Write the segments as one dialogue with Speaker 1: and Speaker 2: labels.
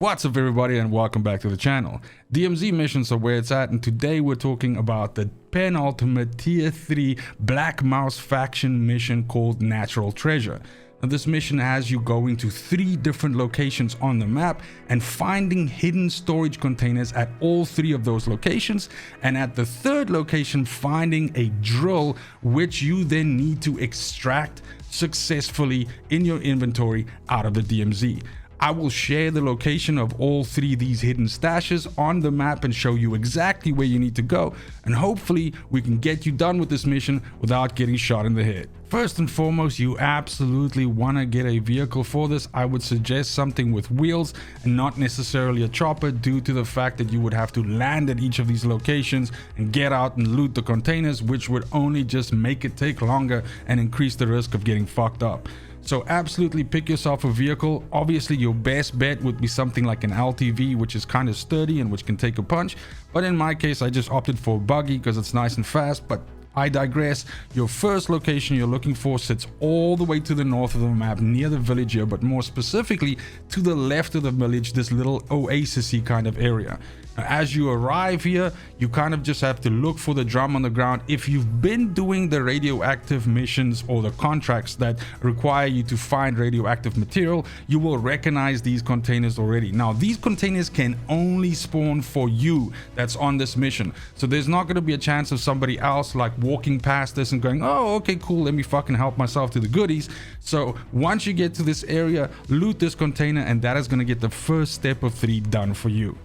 Speaker 1: What's up everybody and welcome back to the channel. DMZ missions are where it's at, and today we're talking about the penultimate tier 3 Black Mous faction mission called Natural Treasure. Now this mission has you going to 3 different locations on the map and finding hidden storage containers at all 3 of those locations, and at the 3rd location finding a drill which you then need to extract successfully in your inventory out of the DMZ. I will share the location of all 3 of these hidden stashes on the map and show you exactly where you need to go, and hopefully we can get you done with this mission without getting shot in the head. First and foremost, you absolutely want to get a vehicle for this. I would suggest something with wheels and not necessarily a chopper, due to the fact that you would have to land at each of these locations and get out and loot the containers, which would only just make it take longer and increase the risk of getting fucked up. So absolutely pick yourself a vehicle. Obviously your best bet would be something like an LTV, which is kind of sturdy and which can take a punch, but in my case I just opted for a buggy because it's nice and fast. But I digress. Your first location you're looking for sits all the way to the north of the map, near the village here, but more specifically to the left of the village, this little oasis-y kind of area. Now, as you arrive here, you kind of just have to look for the drum on the ground. If you've been doing the radioactive missions or the contracts that require you to find radioactive material, you will recognize these containers already. Now, these containers can only spawn for you that's on this mission, so there's not going to be a chance of somebody else like walking past this and going, oh okay cool, let me fucking help myself to the goodies. So once you get to this area, loot this container, and that is going to get the first step of 3 done for you.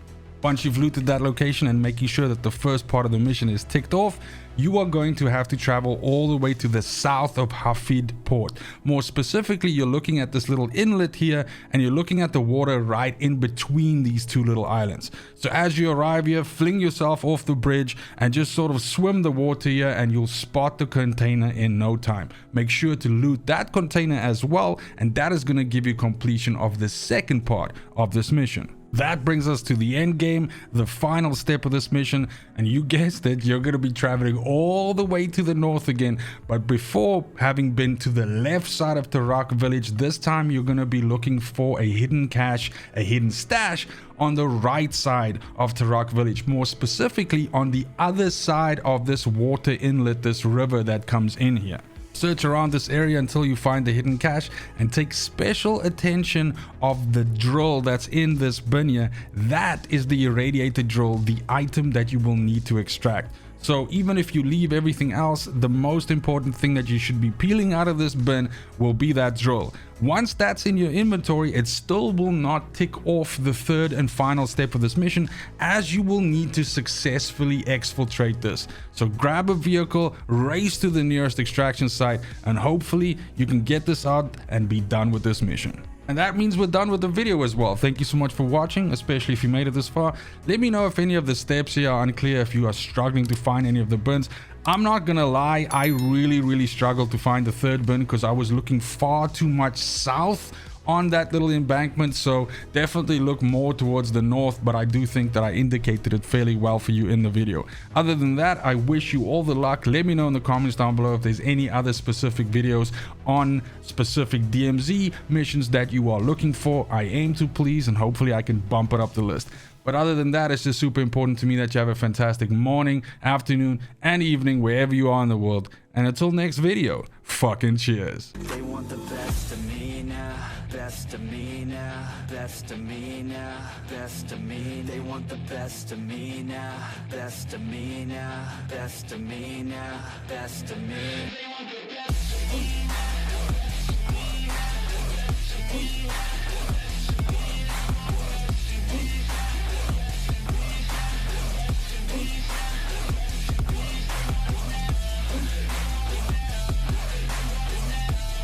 Speaker 1: Once you've looted that location and making sure that the first part of the mission is ticked off, you are going to have to travel all the way to the south of Hafid port. More specifically, you're looking at this little inlet here, and you're looking at the water right in between these 2 little islands. So as you arrive here, fling yourself off the bridge and just sort of swim the water here, and you'll spot the container in no time. Make sure to loot that container as well, and that is going to give you completion of the second part of this mission. That brings us to the end game, the final step of this mission, and you guessed it, you're going to be traveling all the way to the north again, but before having been to the left side of Tarak village, this time you're going to be looking for a hidden cache, a hidden stash on the right side of Tarak village, more specifically on the other side of this water inlet, this river that comes in here. Search around this area until you find the hidden cache, and take special attention of the drill that's in this bin here. That is the irradiated drill, the item that you will need to extract. So even if you leave everything else, the most important thing that you should be peeling out of this bin will be that drill. Once that's in your inventory, it still will not tick off the 3rd and final step of this mission, as you will need to successfully exfiltrate this. So grab a vehicle, race to the nearest extraction site, and hopefully you can get this out and be done with this mission. And that means we're done with the video as well. Thank you so much for watching, especially if you made it this far. Let me know if any of the steps here are unclear, if you are struggling to find any of the bins. I'm not gonna lie, I really struggled to find the 3rd bin because I was looking far too much south on that little embankment, so definitely look more towards the north, but I do think that I indicated it fairly well for you in the video. Other than that, I wish you all the luck. Let me know in the comments down below if there's any other specific videos on specific DMZ missions that you are looking for. I aim to please, and hopefully I can bump it up the list. But other than that, it's just super important to me that you have a fantastic morning, afternoon, and evening wherever you are in the world. And until next video, fucking cheers.
Speaker 2: They want the best of me now, best of me now, best of me now, best of me. They want the best of me now, best of me now, best of me now, best of me.